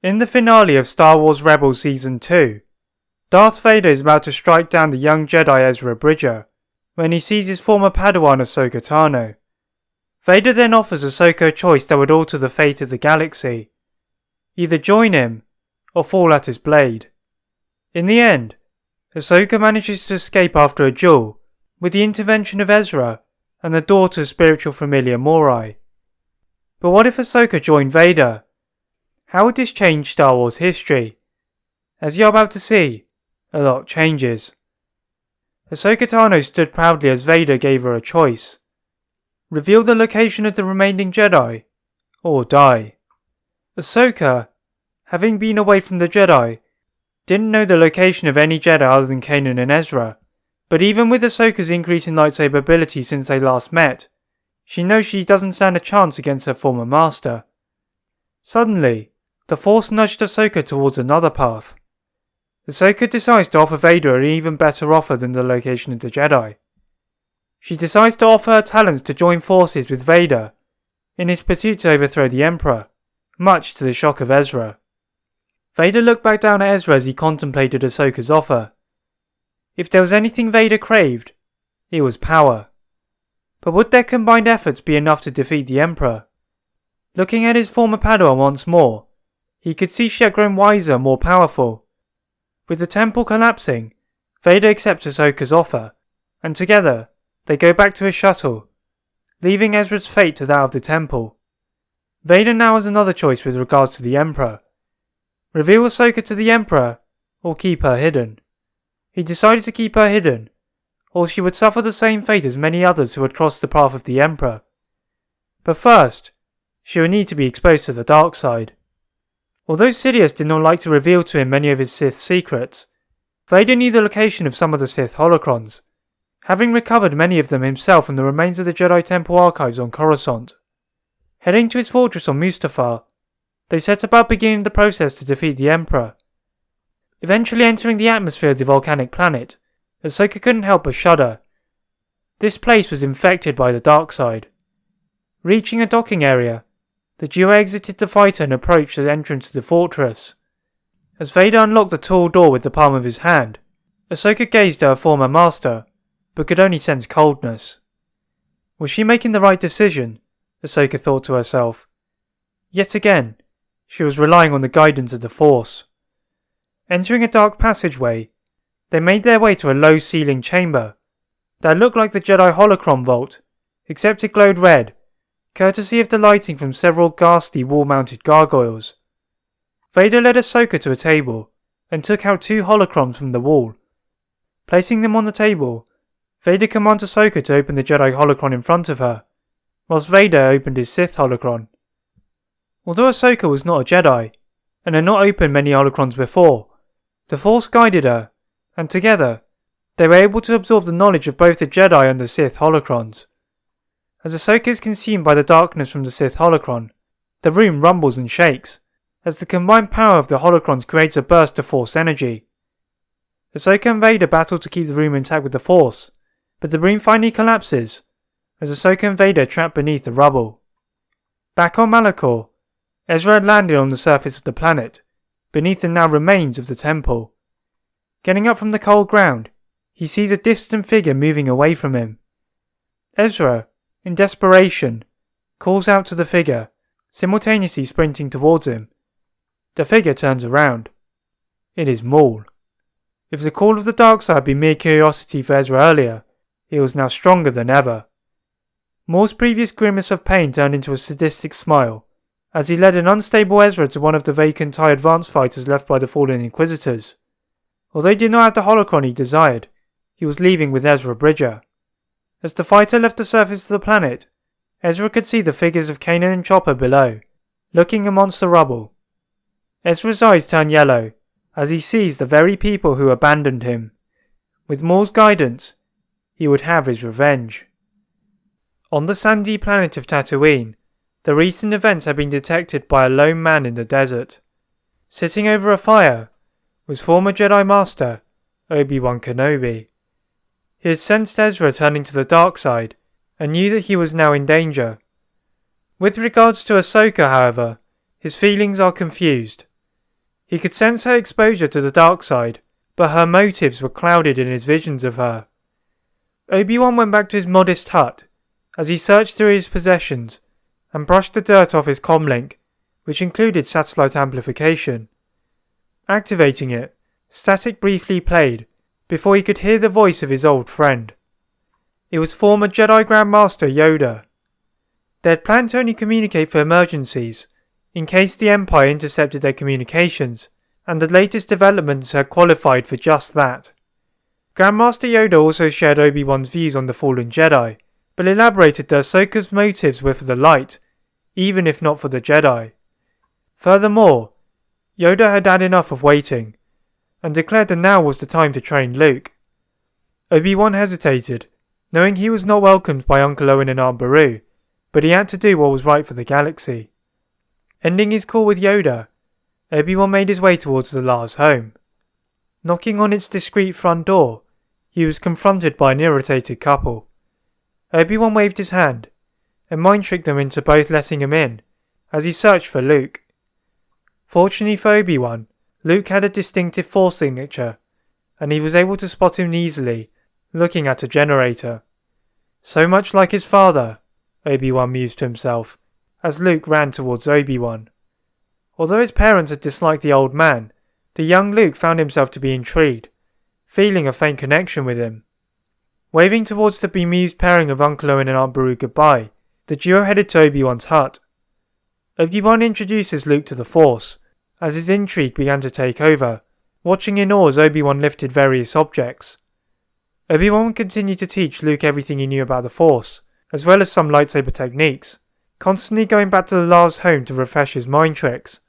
In the finale of Star Wars Rebels Season 2, Darth Vader is about to strike down the young Jedi Ezra Bridger when he sees his former padawan Ahsoka Tano. Vader then offers Ahsoka a choice that would alter the fate of the galaxy. Either join him, or fall at his blade. In the end, Ahsoka manages to escape after a duel with the intervention of Ezra and the daughter's spiritual familiar Morai. But what if Ahsoka joined Vader? How would this change Star Wars history? As you're about to see, a lot changes. Ahsoka Tano stood proudly as Vader gave her a choice. Reveal the location of the remaining Jedi, or die. Ahsoka, having been away from the Jedi, didn't know the location of any Jedi other than Kanan and Ezra, but even with Ahsoka's increase in lightsaber ability since they last met, she knows she doesn't stand a chance against her former master. Suddenly, the Force nudged Ahsoka towards another path. Ahsoka decides to offer Vader an even better offer than the location of the Jedi. She decides to offer her talents to join forces with Vader in his pursuit to overthrow the Emperor, much to the shock of Ezra. Vader looked back down at Ezra as he contemplated Ahsoka's offer. If there was anything Vader craved, it was power. But would their combined efforts be enough to defeat the Emperor? Looking at his former padawan once more, he could see she had grown wiser and more powerful. With the temple collapsing, Vader accepts Ahsoka's offer, and together they go back to his shuttle, leaving Ezra's fate to that of the temple. Vader now has another choice with regards to the Emperor. Reveal Ahsoka to the Emperor, or keep her hidden. He decided to keep her hidden, or she would suffer the same fate as many others who had crossed the path of the Emperor. But first, she would need to be exposed to the dark side. Although Sidious did not like to reveal to him many of his Sith secrets, Vader knew the location of some of the Sith holocrons, having recovered many of them himself from the remains of the Jedi Temple archives on Coruscant. Heading to his fortress on Mustafar, they set about beginning the process to defeat the Emperor. Eventually entering the atmosphere of the volcanic planet, Ahsoka couldn't help but shudder. This place was infected by the dark side. Reaching a docking area, the duo exited the fighter and approached the entrance to the fortress. As Vader unlocked the tall door with the palm of his hand, Ahsoka gazed at her former master, but could only sense coldness. Was she making the right decision? Ahsoka thought to herself. Yet again, she was relying on the guidance of the Force. Entering a dark passageway, they made their way to a low-ceilinged chamber that looked like the Jedi Holocron Vault, except it glowed red, courtesy of the lighting from several ghastly wall-mounted gargoyles. Vader led Ahsoka to a table and took out 2 holocrons from the wall. Placing them on the table, Vader commanded Ahsoka to open the Jedi holocron in front of her, whilst Vader opened his Sith holocron. Although Ahsoka was not a Jedi, and had not opened many holocrons before, the Force guided her, and together, they were able to absorb the knowledge of both the Jedi and the Sith holocrons. As Ahsoka is consumed by the darkness from the Sith holocron, the room rumbles and shakes, as the combined power of the holocrons creates a burst of Force energy. Ahsoka and Vader battle to keep the room intact with the Force, but the room finally collapses, as Ahsoka and Vader trap beneath the rubble. Back on Malachor, Ezra had landed on the surface of the planet, beneath the now remains of the temple. Getting up from the cold ground, he sees a distant figure moving away from him. Ezra, in desperation, calls out to the figure, simultaneously sprinting towards him. The figure turns around. It is Maul. If the call of the dark side had been mere curiosity for Ezra earlier, it was now stronger than ever. Maul's previous grimace of pain turned into a sadistic smile, as he led an unstable Ezra to one of the vacant TIE advanced fighters left by the fallen Inquisitors. Although he did not have the holocron he desired, he was leaving with Ezra Bridger. As the fighter left the surface of the planet, Ezra could see the figures of Kanan and Chopper below, looking amongst the rubble. Ezra's eyes turn yellow, as he sees the very people who abandoned him. With Maul's guidance, he would have his revenge. On the sandy planet of Tatooine, the recent events had been detected by a lone man in the desert. Sitting over a fire was former Jedi Master Obi-Wan Kenobi. He had sensed Ezra turning to the dark side and knew that he was now in danger. With regards to Ahsoka, however, his feelings are confused. He could sense her exposure to the dark side, but her motives were clouded in his visions of her. Obi-Wan went back to his modest hut as he searched through his possessions and brushed the dirt off his comlink, which included satellite amplification. Activating it, static briefly played before he could hear the voice of his old friend. It was former Jedi Grand Master Yoda. They had planned to only communicate for emergencies, in case the Empire intercepted their communications, and the latest developments had qualified for just that. Grandmaster Yoda also shared Obi-Wan's views on the fallen Jedi, but elaborated that Ahsoka's motives were for the light, even if not for the Jedi. Furthermore, Yoda had had enough of waiting, and declared that now was the time to train Luke. Obi-Wan hesitated, knowing he was not welcomed by Uncle Owen and Aunt Beru, but he had to do what was right for the galaxy. Ending his call with Yoda, Obi-Wan made his way towards the Lars' home. Knocking on its discreet front door, he was confronted by an irritated couple. Obi-Wan waved his hand, and mind-tricked them into both letting him in, as he searched for Luke. Fortunately for Obi-Wan, Luke had a distinctive Force signature, and he was able to spot him easily, looking at a generator. So much like his father, Obi-Wan mused to himself, as Luke ran towards Obi-Wan. Although his parents had disliked the old man, the young Luke found himself to be intrigued, feeling a faint connection with him. Waving towards the bemused pairing of Uncle Owen and Aunt Beru goodbye, the duo headed to Obi-Wan's hut. Obi-Wan introduces Luke to the Force, as his intrigue began to take over, watching in awe as Obi-Wan lifted various objects. Obi-Wan continued to teach Luke everything he knew about the Force, as well as some lightsaber techniques, constantly going back to the Lars' home to refresh his mind tricks.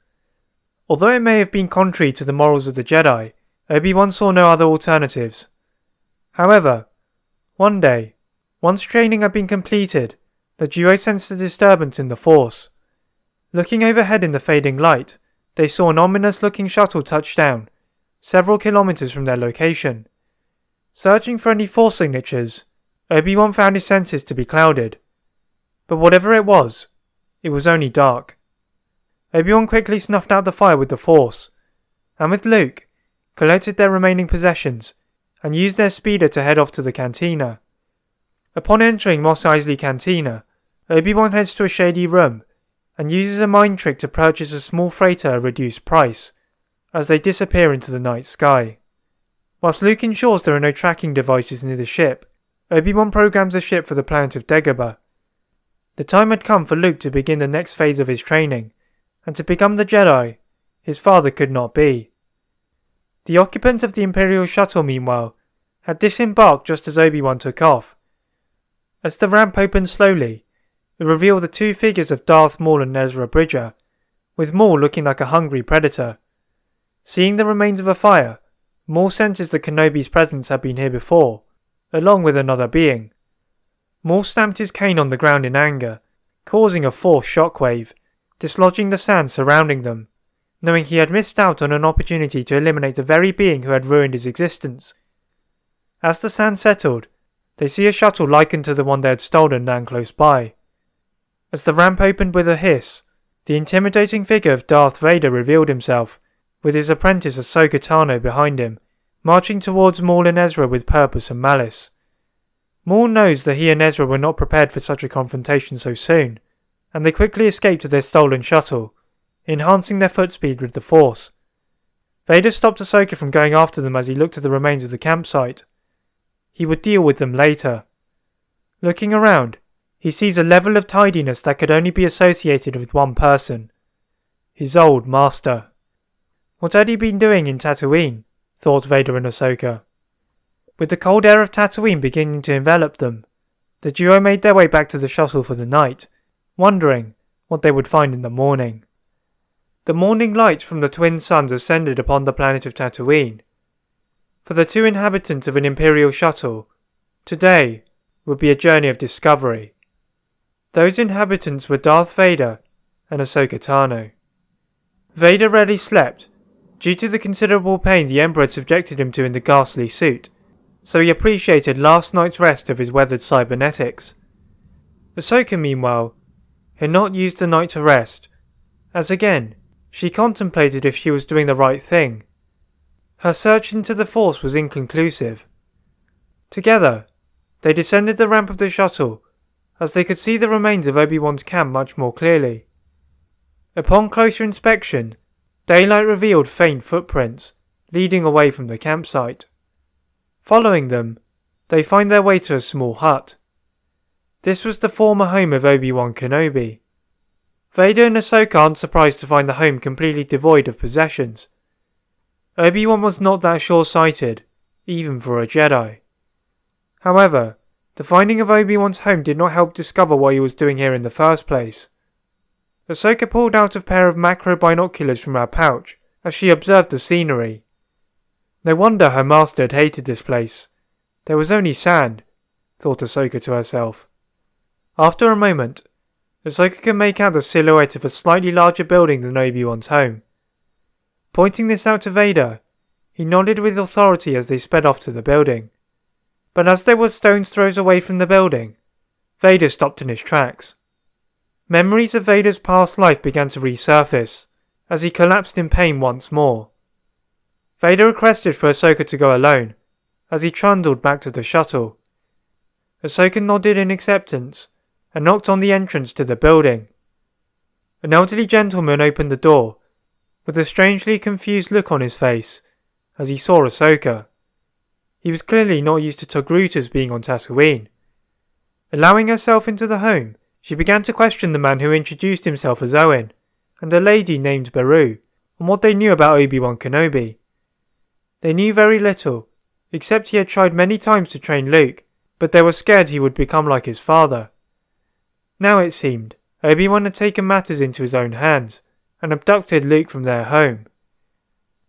Although it may have been contrary to the morals of the Jedi, Obi-Wan saw no other alternatives. However, one day, once training had been completed, the duo sensed a disturbance in the Force. Looking overhead in the fading light, they saw an ominous-looking shuttle touch down, several kilometers from their location. Searching for any Force signatures, Obi-Wan found his senses to be clouded. But whatever it was only dark. Obi-Wan quickly snuffed out the fire with the Force, and with Luke, collected their remaining possessions, and used their speeder to head off to the cantina. Upon entering Mos Eisley Cantina, Obi-Wan heads to a shady room, and uses a mind trick to purchase a small freighter at a reduced price, as they disappear into the night sky. Whilst Luke ensures there are no tracking devices near the ship, Obi-Wan programs the ship for the planet of Dagobah. The time had come for Luke to begin the next phase of his training, and to become the Jedi his father could not be. The occupants of the Imperial shuttle, meanwhile, had disembarked just as Obi-Wan took off. As the ramp opened slowly, it revealed the two figures of Darth Maul and Ezra Bridger, with Maul looking like a hungry predator. Seeing the remains of a fire, Maul senses that Kenobi's presence had been here before, along with another being. Maul stamped his cane on the ground in anger, causing a force shockwave, dislodging the sand surrounding them, knowing he had missed out on an opportunity to eliminate the very being who had ruined his existence. As the sand settled, they see a shuttle likened to the one they had stolen land close by. As the ramp opened with a hiss, the intimidating figure of Darth Vader revealed himself, with his apprentice Ahsoka Tano behind him, marching towards Maul and Ezra with purpose and malice. Maul knows that he and Ezra were not prepared for such a confrontation so soon, and they quickly escape to their stolen shuttle, enhancing their foot speed with the Force. Vader stopped Ahsoka from going after them as he looked at the remains of the campsite. He would deal with them later. Looking around, he sees a level of tidiness that could only be associated with one person: his old master. What had he been doing in Tatooine? Thought Vader and Ahsoka. With the cold air of Tatooine beginning to envelop them, the duo made their way back to the shuttle for the night, wondering what they would find in the morning. The morning light from the twin suns ascended upon the planet of Tatooine. For the two inhabitants of an Imperial shuttle, today would be a journey of discovery. Those inhabitants were Darth Vader and Ahsoka Tano. Vader rarely slept, due to the considerable pain the Emperor had subjected him to in the ghastly suit, so he appreciated last night's rest of his weathered cybernetics. Ahsoka, meanwhile, had not used the night to rest, as again, She contemplated if she was doing the right thing. Her search into the Force was inconclusive. Together, they descended the ramp of the shuttle, as they could see the remains of Obi-Wan's camp much more clearly. Upon closer inspection, daylight revealed faint footprints, leading away from the campsite. Following them, they find their way to a small hut. This was the former home of Obi-Wan Kenobi. Vader and Ahsoka aren't surprised to find the home completely devoid of possessions. Obi-Wan was not that short-sighted, even for a Jedi. However, the finding of Obi-Wan's home did not help discover what he was doing here in the first place. Ahsoka pulled out a pair of macro binoculars from her pouch as she observed the scenery. No wonder her master had hated this place. There was only sand, thought Ahsoka to herself. After a moment, Ahsoka could make out the silhouette of a slightly larger building than Obi-Wan's home. Pointing this out to Vader, he nodded with authority as they sped off to the building. But as they were stone's throws away from the building, Vader stopped in his tracks. Memories of Vader's past life began to resurface, as he collapsed in pain once more. Vader requested for Ahsoka to go alone, as he trundled back to the shuttle. Ahsoka nodded in acceptance, and knocked on the entrance to the building. An elderly gentleman opened the door, with a strangely confused look on his face, as he saw Ahsoka. He was clearly not used to Togrutas being on Tatooine. Allowing herself into the home, she began to question the man who introduced himself as Owen, and a lady named Beru, on what they knew about Obi-Wan Kenobi. They knew very little, except he had tried many times to train Luke, but they were scared he would become like his father. Now it seemed, Obi-Wan had taken matters into his own hands, and abducted Luke from their home.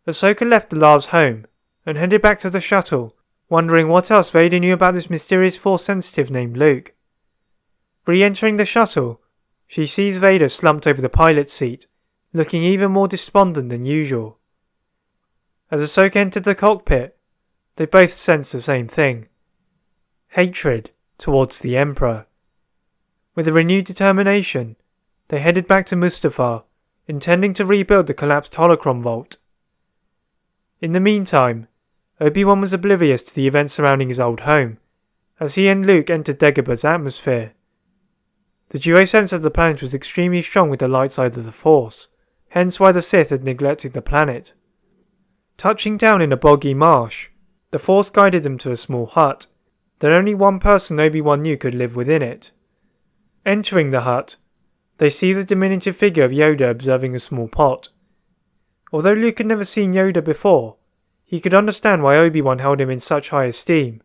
Ahsoka left the Lars' home, and headed back to the shuttle, wondering what else Vader knew about this mysterious Force sensitive named Luke. Re-entering the shuttle, she sees Vader slumped over the pilot's seat, looking even more despondent than usual. As Ahsoka entered the cockpit, they both sensed the same thing: hatred towards the Emperor. With a renewed determination, they headed back to Mustafar, intending to rebuild the collapsed holocron vault. In the meantime, Obi-Wan was oblivious to the events surrounding his old home, as he and Luke entered Dagobah's atmosphere. The duo sense of the planet was extremely strong with the light side of the Force, hence why the Sith had neglected the planet. Touching down in a boggy marsh, the Force guided them to a small hut, that only one person Obi-Wan knew could live within it. Entering the hut, they see the diminutive figure of Yoda observing a small pot. Although Luke had never seen Yoda before, he could understand why Obi-Wan held him in such high esteem.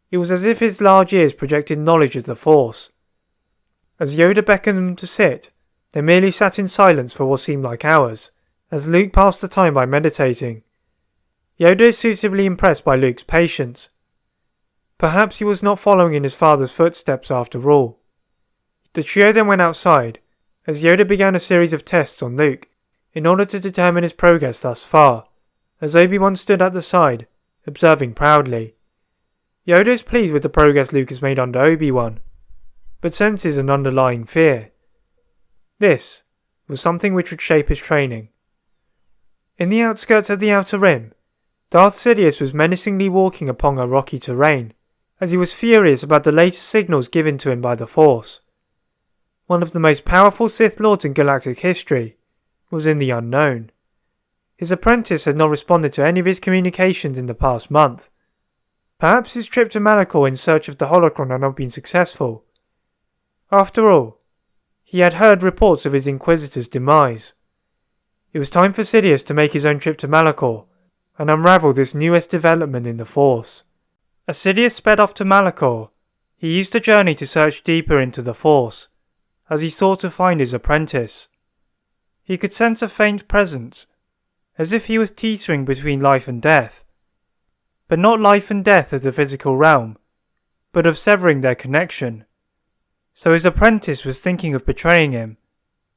It was as if his large ears projected knowledge of the Force. As Yoda beckoned them to sit, they merely sat in silence for what seemed like hours, as Luke passed the time by meditating. Yoda is suitably impressed by Luke's patience. Perhaps he was not following in his father's footsteps after all. The trio then went outside, as Yoda began a series of tests on Luke, in order to determine his progress thus far, as Obi-Wan stood at the side, observing proudly. Yoda is pleased with the progress Luke has made under Obi-Wan, but senses an underlying fear. This was something which would shape his training. In the outskirts of the Outer Rim, Darth Sidious was menacingly walking upon a rocky terrain, as he was furious about the latest signals given to him by the Force. One of the most powerful Sith Lords in galactic history was in the unknown. His apprentice had not responded to any of his communications in the past month. Perhaps his trip to Malachor in search of the holocron had not been successful. After all, he had heard reports of his Inquisitor's demise. It was time for Sidious to make his own trip to Malachor and unravel this newest development in the Force. As Sidious sped off to Malachor, he used the journey to search deeper into the Force, as he sought to find his apprentice. He could sense a faint presence, as if he was teetering between life and death. But not life and death of the physical realm, but of severing their connection. So his apprentice was thinking of betraying him,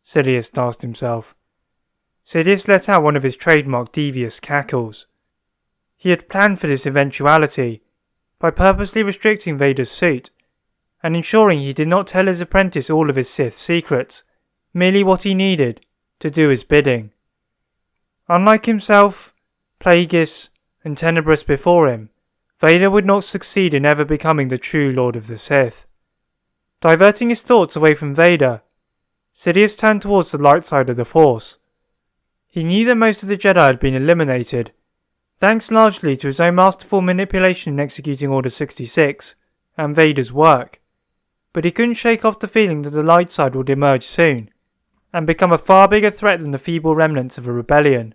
Sidious asked himself. Sidious let out one of his trademark devious cackles. He had planned for this eventuality by purposely restricting Vader's suit, and ensuring he did not tell his apprentice all of his Sith secrets, merely what he needed to do his bidding. Unlike himself, Plagueis, and Tenebrous before him, Vader would not succeed in ever becoming the true Lord of the Sith. Diverting his thoughts away from Vader, Sidious turned towards the light side of the Force. He knew that most of the Jedi had been eliminated, thanks largely to his own masterful manipulation in executing Order 66 and Vader's work, but he couldn't shake off the feeling that the light side would emerge soon, and become a far bigger threat than the feeble remnants of a rebellion.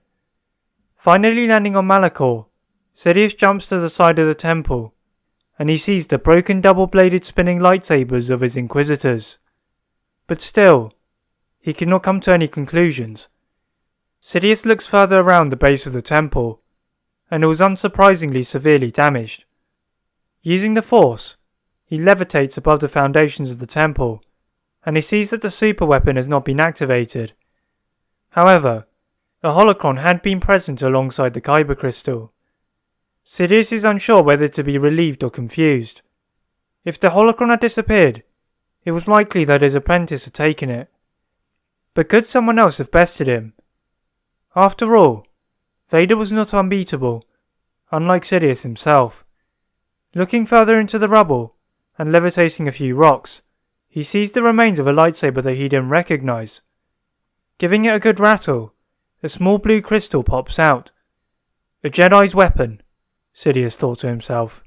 Finally landing on Malachor, Sidious jumps to the side of the temple, and he sees the broken double-bladed spinning lightsabers of his Inquisitors. But still, he cannot come to any conclusions. Sidious looks further around the base of the temple, and it was unsurprisingly severely damaged. Using the Force, he levitates above the foundations of the temple, and he sees that the super weapon has not been activated. However, a holocron had been present alongside the Kyber crystal. Sidious is unsure whether to be relieved or confused. If the holocron had disappeared, it was likely that his apprentice had taken it. But could someone else have bested him? After all, Vader was not unbeatable, unlike Sidious himself. Looking further into the rubble, and levitating a few rocks, he sees the remains of a lightsaber that he didn't recognize. Giving it a good rattle, a small blue crystal pops out. A Jedi's weapon, Sidious thought to himself.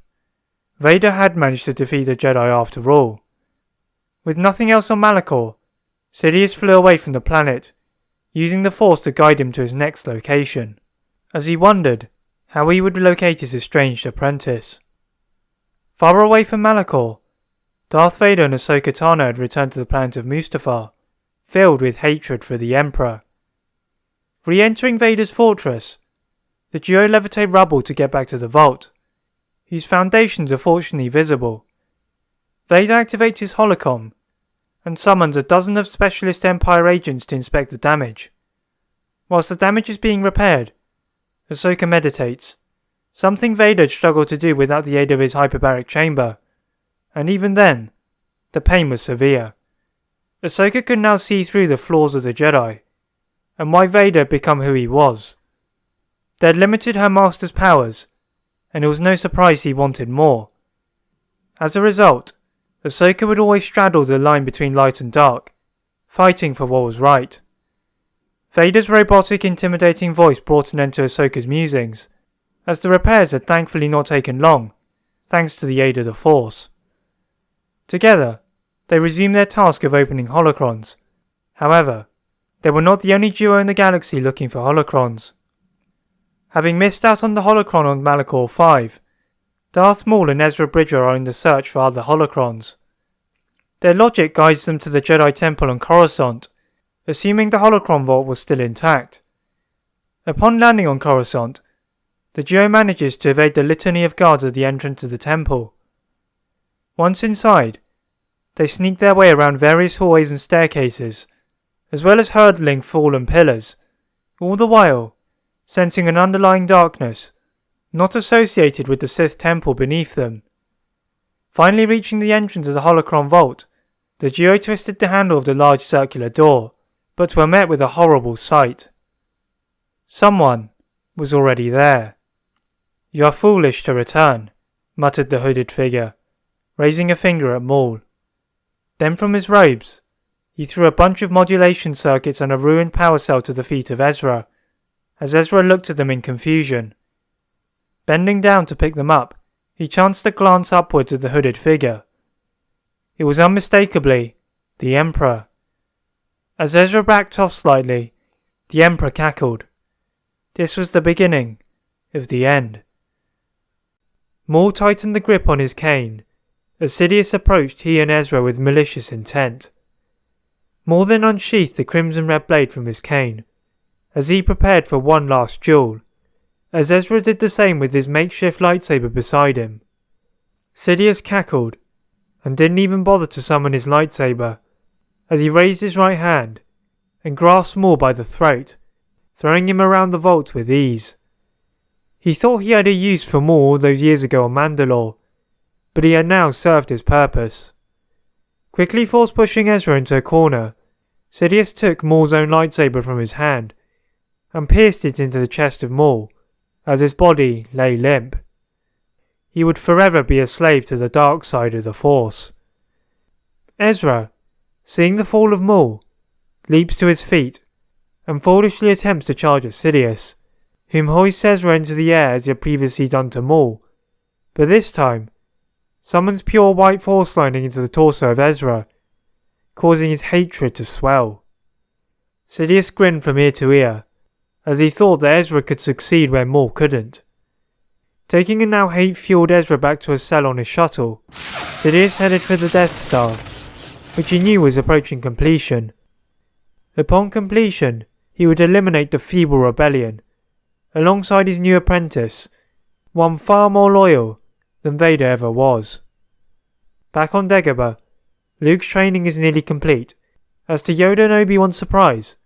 Vader had managed to defeat the Jedi after all. With nothing else on Malachor, Sidious flew away from the planet, using the Force to guide him to his next location, as he wondered how he would locate his estranged apprentice. Far away from Malachor, Darth Vader and Ahsoka Tano had returned to the planet of Mustafar, filled with hatred for the Emperor. Re-entering Vader's fortress, the duo levitate rubble to get back to the vault, whose foundations are fortunately visible. Vader activates his holocom, and summons a dozen of specialist Empire agents to inspect the damage. Whilst the damage is being repaired, Ahsoka meditates, something Vader had struggled to do without the aid of his hyperbaric chamber, and even then, the pain was severe. Ahsoka could now see through the flaws of the Jedi, and why Vader had become who he was. They had limited her master's powers, and it was no surprise he wanted more. As a result, Ahsoka would always straddle the line between light and dark, fighting for what was right. Vader's robotic, intimidating voice brought an end to Ahsoka's musings, as the repairs had thankfully not taken long, thanks to the aid of the Force. Together, they resumed their task of opening holocrons. However, they were not the only duo in the galaxy looking for holocrons. Having missed out on the holocron on Malachor 5, Darth Maul and Ezra Bridger are in the search for other holocrons. Their logic guides them to the Jedi Temple on Coruscant, assuming the holocron vault was still intact. Upon landing on Coruscant, the duo manages to evade the litany of guards at the entrance to the temple. Once inside, they sneak their way around various hallways and staircases, as well as hurdling fallen pillars, all the while sensing an underlying darkness, not associated with the Sith temple beneath them. Finally reaching the entrance of the holocron vault, the duo twisted the handle of the large circular door, but were met with a horrible sight. Someone was already there. "You are foolish to return," muttered the hooded figure, raising a finger at Maul. Then from his robes, he threw a bunch of modulation circuits and a ruined power cell to the feet of Ezra, as Ezra looked at them in confusion. Bending down to pick them up, he chanced to glance upwards at the hooded figure. It was unmistakably the Emperor. As Ezra backed off slightly, the Emperor cackled. This was the beginning of the end. Maul tightened the grip on his cane. As Sidious approached he and Ezra with malicious intent. Maul then unsheathed the crimson-red blade from his cane, as he prepared for one last duel, as Ezra did the same with his makeshift lightsaber beside him. Sidious cackled, and didn't even bother to summon his lightsaber, as he raised his right hand and grasped Maul by the throat, throwing him around the vault with ease. He thought he had a use for Maul all those years ago on Mandalore, but he had now served his purpose. Quickly force-pushing Ezra into a corner, Sidious took Maul's own lightsaber from his hand and pierced it into the chest of Maul as his body lay limp. He would forever be a slave to the dark side of the Force. Ezra, seeing the fall of Maul, leaps to his feet and foolishly attempts to charge at Sidious, whom hoists Ezra into the air as he had previously done to Maul, but this time summons pure white force lightning into the torso of Ezra, causing his hatred to swell. Sidious grinned from ear to ear, as he thought that Ezra could succeed where Maul couldn't. Taking a now hate-fueled Ezra back to his cell on his shuttle, Sidious headed for the Death Star, which he knew was approaching completion. Upon completion, he would eliminate the feeble rebellion, alongside his new apprentice, one far more loyal than Vader ever was. Back on Dagobah, Luke's training is nearly complete, as to Yoda and Obi-Wan's surprise,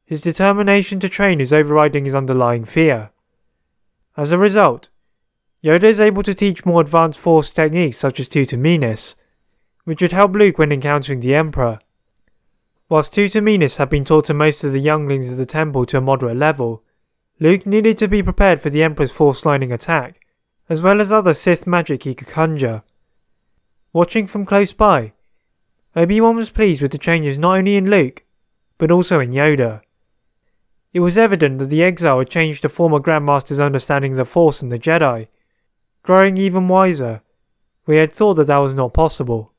his determination to train is overriding his underlying fear. As a result, Yoda is able to teach more advanced Force techniques such as Tutaminis, which would help Luke when encountering the Emperor. Whilst Tutaminis had been taught to most of the younglings of the Temple to a moderate level, Luke needed to be prepared for the Emperor's Force lightning attack, as well as other Sith magic he could conjure. Watching from close by, Obi-Wan was pleased with the changes not only in Luke, but also in Yoda. It was evident that the exile had changed the former Grandmaster's understanding of the Force and the Jedi, growing even wiser, where he had thought that was not possible.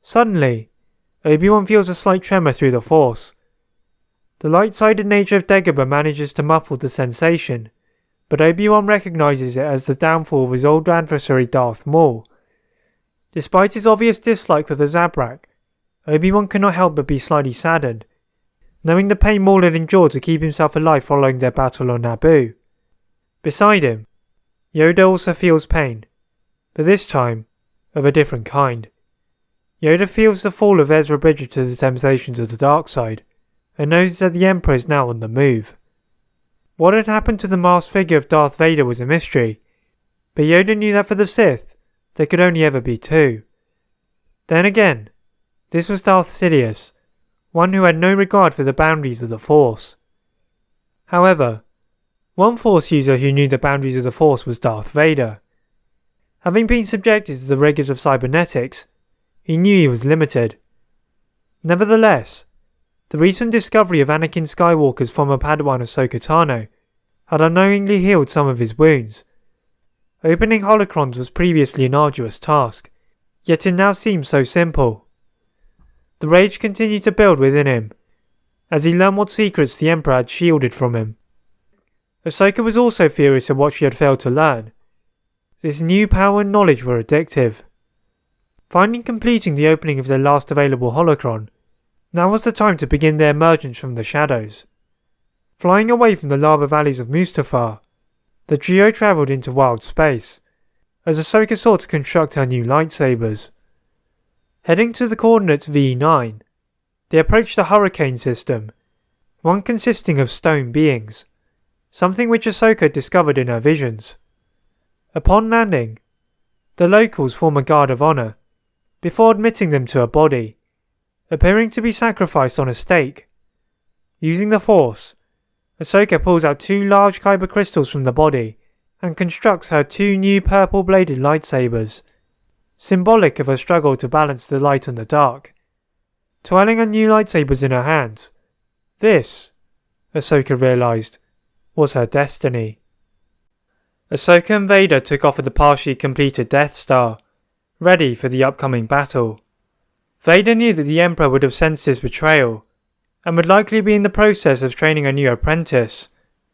Suddenly, Obi-Wan feels a slight tremor through the Force. The light-sided nature of Dagobah manages to muffle the sensation, but Obi-Wan recognizes it as the downfall of his old adversary Darth Maul. Despite his obvious dislike for the Zabrak, Obi-Wan cannot help but be slightly saddened, knowing the pain Maul had endured to keep himself alive following their battle on Naboo. Beside him, Yoda also feels pain, but this time of a different kind. Yoda feels the fall of Ezra Bridger to the temptations of the dark side, and knows that the Emperor is now on the move. What had happened to the masked figure of Darth Vader was a mystery, but Yoda knew that for the Sith, there could only ever be two. Then again, this was Darth Sidious, one who had no regard for the boundaries of the Force. However, one Force user who knew the boundaries of the Force was Darth Vader. Having been subjected to the rigours of cybernetics, he knew he was limited. Nevertheless, the recent discovery of Anakin Skywalker's former padawan Ahsoka Tano had unknowingly healed some of his wounds. Opening holocrons was previously an arduous task, yet it now seemed so simple. The rage continued to build within him, as he learned what secrets the Emperor had shielded from him. Ahsoka was also furious at what she had failed to learn. This new power and knowledge were addictive. Finally completing the opening of their last available holocron, now was the time to begin their emergence from the shadows. Flying away from the lava valleys of Mustafar, the trio travelled into wild space, as Ahsoka sought to construct her new lightsabers. Heading to the coordinates V9, they approached the Hurricane system, one consisting of stone beings, something which Ahsoka had discovered in her visions. Upon landing, the locals form a guard of honour, before admitting them to a body, appearing to be sacrificed on a stake. Using the Force, Ahsoka pulls out two large kyber crystals from the body and constructs her two new purple-bladed lightsabers, symbolic of her struggle to balance the light and the dark. Twirling her new lightsabers in her hands, this, Ahsoka realised, was her destiny. Ahsoka and Vader took off at the partially completed Death Star, ready for the upcoming battle. Vader knew that the Emperor would have sensed his betrayal, and would likely be in the process of training a new apprentice,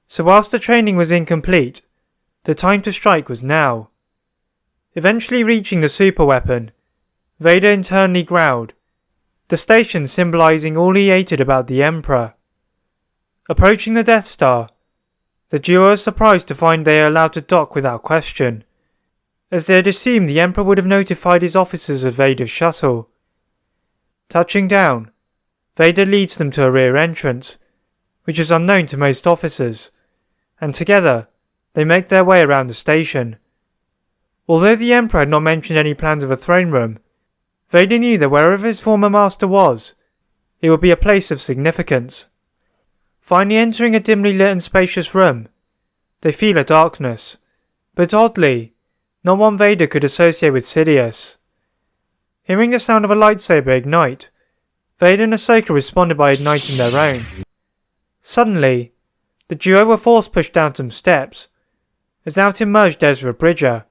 so whilst the training was incomplete, the time to strike was now. Eventually reaching the superweapon, Vader internally growled, the station symbolising all he hated about the Emperor. Approaching the Death Star, the duo was surprised to find they are allowed to dock without question, as they had assumed the Emperor would have notified his officers of Vader's shuttle. Touching down, Vader leads them to a rear entrance, which is unknown to most officers, and together they make their way around the station. Although the Emperor had not mentioned any plans of a throne room, Vader knew that wherever his former master was, it would be a place of significance. Finally entering a dimly lit and spacious room, they feel a darkness, but oddly, not one Vader could associate with Sidious. Hearing the sound of a lightsaber ignite, Vader and Ahsoka responded by igniting their own. Suddenly, the duo were force-pushed down some steps, as out emerged Ezra Bridger,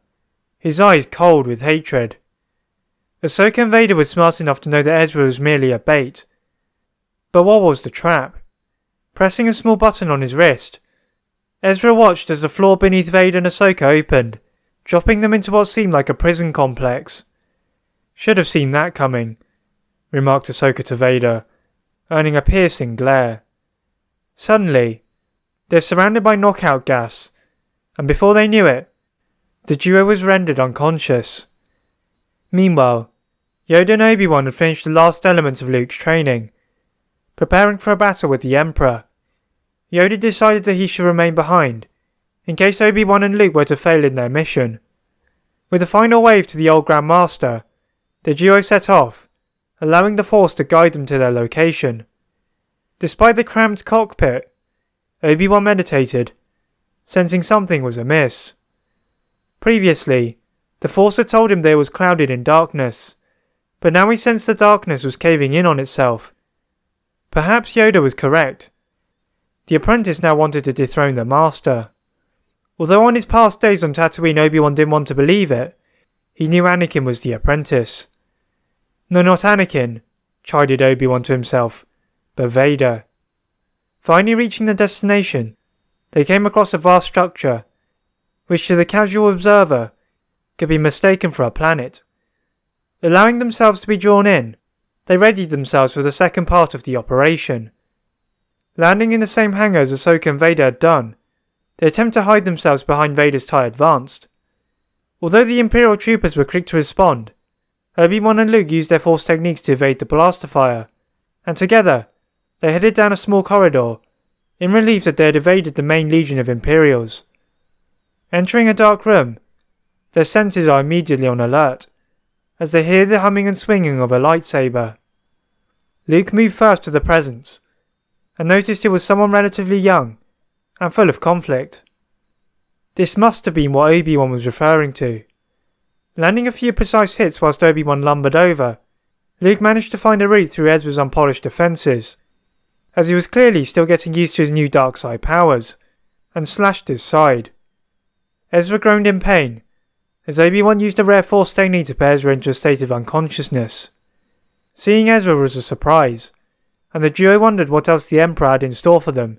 his eyes cold with hatred. Ahsoka and Vader were smart enough to know that Ezra was merely a bait. But what was the trap? Pressing a small button on his wrist, Ezra watched as the floor beneath Vader and Ahsoka opened, dropping them into what seemed like a prison complex. "Should have seen that coming," remarked Ahsoka to Vader, earning a piercing glare. Suddenly, they're surrounded by knockout gas, and before they knew it, the duo was rendered unconscious. Meanwhile, Yoda and Obi-Wan had finished the last elements of Luke's training, preparing for a battle with the Emperor. Yoda decided that he should remain behind, in case Obi-Wan and Luke were to fail in their mission. With a final wave to the old Grand Master, the duo set off, allowing the Force to guide them to their location. Despite the cramped cockpit, Obi-Wan meditated, sensing something was amiss. Previously, the Force had told him that it was clouded in darkness, but now he sensed the darkness was caving in on itself. Perhaps Yoda was correct. The apprentice now wanted to dethrone the master. Although on his past days on Tatooine Obi-Wan didn't want to believe it, he knew Anakin was the apprentice. "No, not Anakin," chided Obi-Wan to himself, but Vader. Finally reaching the destination, they came across a vast structure, which to the casual observer could be mistaken for a planet. Allowing themselves to be drawn in, they readied themselves for the second part of the operation. Landing in the same hangar as Ahsoka and Vader had done, they attempt to hide themselves behind Vader's TIE Advanced. Although the Imperial troopers were quick to respond, Obi-Wan and Luke used their Force techniques to evade the blaster fire, and together they headed down a small corridor, in relief that they had evaded the main legion of Imperials. Entering a dark room, their senses are immediately on alert, as they hear the humming and swinging of a lightsaber. Luke moved first to the presence, and noticed it was someone relatively young, and full of conflict. This must have been what Obi-Wan was referring to. Landing a few precise hits whilst Obi-Wan lumbered over, Luke managed to find a route through Ezra's unpolished defences, as he was clearly still getting used to his new dark side powers, and slashed his side. Ezra groaned in pain, as Obi-Wan used a rare Force technique to put Ezra into a state of unconsciousness. Seeing Ezra was a surprise, and the duo wondered what else the Emperor had in store for them,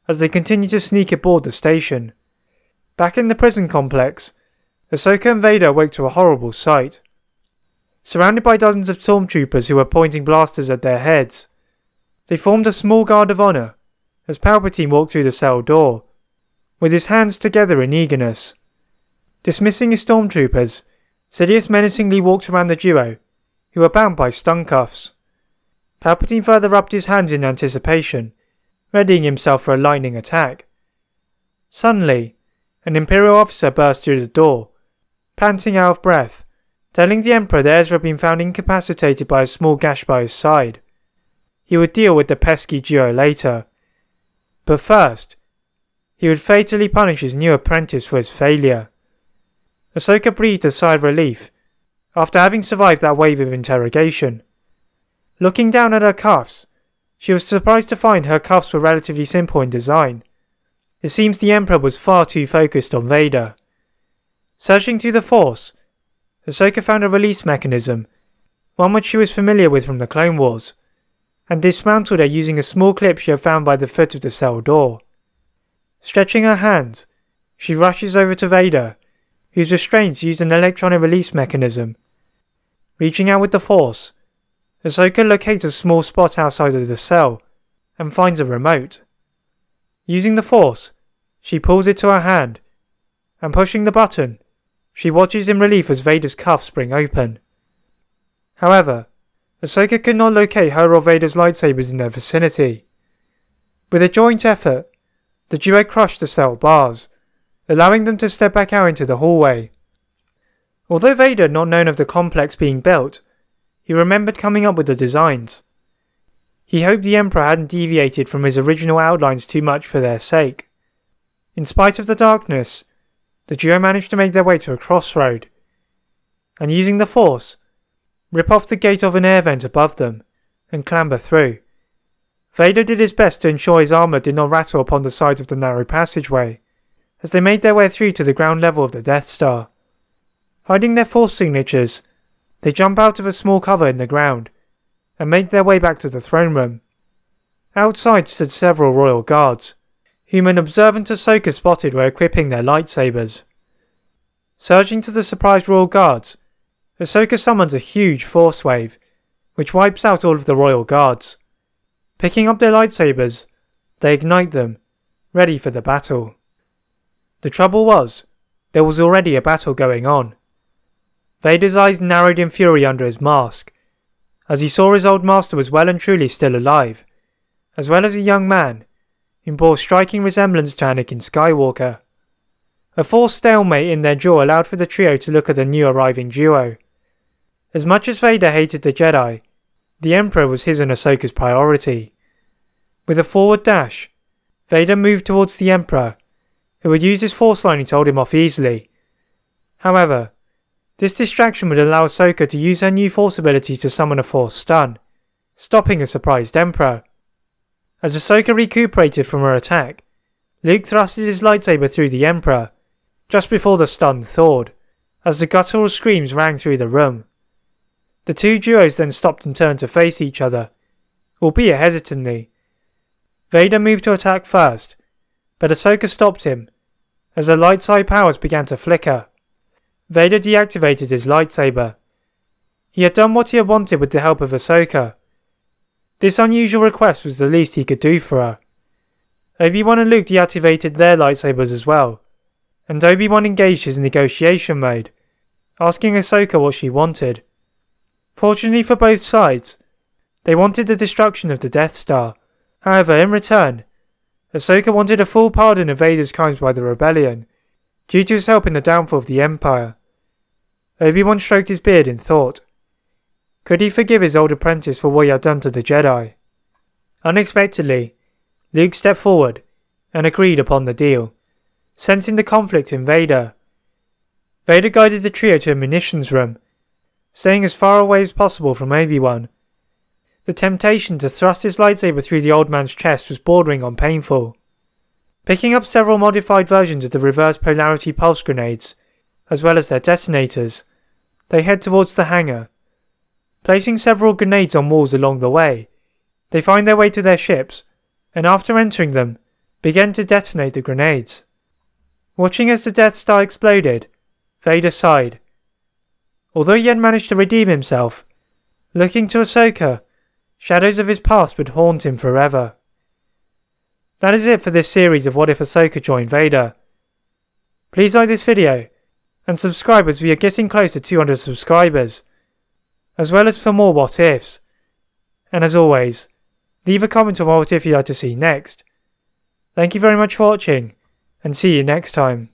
as they continued to sneak aboard the station. Back in the prison complex, Ahsoka and Vader awoke to a horrible sight. Surrounded by dozens of stormtroopers who were pointing blasters at their heads, they formed a small guard of honour as Palpatine walked through the cell door, with his hands together in eagerness. Dismissing his stormtroopers, Sidious menacingly walked around the duo, who were bound by stun cuffs. Palpatine further rubbed his hands in anticipation, readying himself for a lightning attack. Suddenly, an Imperial officer burst through the door, panting out of breath, telling the Emperor that Ezra had been found incapacitated by a small gash by his side. He would deal with the pesky duo later. But first, he would fatally punish his new apprentice for his failure. Ahsoka breathed a sigh of relief after having survived that wave of interrogation. Looking down at her cuffs, she was surprised to find her cuffs were relatively simple in design. It seems the Emperor was far too focused on Vader. Searching through the Force, Ahsoka found a release mechanism, one which she was familiar with from the Clone Wars, and dismantled it using a small clip she had found by the foot of the cell door. Stretching her hand, she rushes over to Vader, whose restraints used an electronic release mechanism. Reaching out with the Force, Ahsoka locates a small spot outside of the cell and finds a remote. Using the Force, she pulls it to her hand, and pushing the button, she watches in relief as Vader's cuffs spring open. However, Ahsoka could not locate her or Vader's lightsabers in their vicinity. With a joint effort, the duo crushed the cell bars, allowing them to step back out into the hallway. Although Vader had not known of the complex being built, he remembered coming up with the designs. He hoped the Emperor hadn't deviated from his original outlines too much for their sake. In spite of the darkness, the duo managed to make their way to a crossroad, and using the Force, rip off the gate of an air vent above them, and clamber through. Vader did his best to ensure his armour did not rattle upon the sides of the narrow passageway, as they made their way through to the ground level of the Death Star. Hiding their Force signatures, they jump out of a small cover in the ground, and make their way back to the throne room. Outside stood several royal guards, whom an observant Ahsoka spotted were equipping their lightsabers. Surging to the surprised royal guards, Ahsoka summons a huge Force wave, which wipes out all of the royal guards. Picking up their lightsabers, they ignite them, ready for the battle. The trouble was, there was already a battle going on. Vader's eyes narrowed in fury under his mask, as he saw his old master was well and truly still alive, as well as a young man, who bore striking resemblance to Anakin Skywalker. A forced stalemate in their jaw allowed for the trio to look at the new arriving duo. As much as Vader hated the Jedi, the Emperor was his and Ahsoka's priority. With a forward dash, Vader moved towards the Emperor, who would use his Force lightning to hold him off easily. However, this distraction would allow Ahsoka to use her new Force ability to summon a Force stun, stopping a surprised Emperor. As Ahsoka recuperated from her attack, Luke thrusted his lightsaber through the Emperor, just before the stun thawed, as the guttural screams rang through the room. The two duos then stopped and turned to face each other, albeit hesitantly. Vader moved to attack first, but Ahsoka stopped him, as her light side powers began to flicker. Vader deactivated his lightsaber. He had done what he had wanted with the help of Ahsoka. This unusual request was the least he could do for her. Obi-Wan and Luke deactivated their lightsabers as well, and Obi-Wan engaged his negotiation mode, asking Ahsoka what she wanted. Fortunately for both sides, they wanted the destruction of the Death Star. However, in return, Ahsoka wanted a full pardon of Vader's crimes by the rebellion, due to his help in the downfall of the Empire. Obi-Wan stroked his beard in thought. Could he forgive his old apprentice for what he had done to the Jedi? Unexpectedly, Luke stepped forward and agreed upon the deal, sensing the conflict in Vader. Vader guided the trio to a munitions room, staying as far away as possible from Obi-Wan. The temptation to thrust his lightsaber through the old man's chest was bordering on painful. Picking up several modified versions of the reverse polarity pulse grenades, as well as their detonators, they head towards the hangar. Placing several grenades on walls along the way, they find their way to their ships, and after entering them, begin to detonate the grenades. Watching as the Death Star exploded, Vader sighed. Although he had managed to redeem himself, looking to Ahsoka, shadows of his past would haunt him forever. That is it for this series of What If Ahsoka Joined Vader. Please like this video, and subscribe as we are getting close to 200 subscribers, as well as for more What Ifs. And as always, leave a comment on what if you'd like to see next. Thank you very much for watching, and see you next time.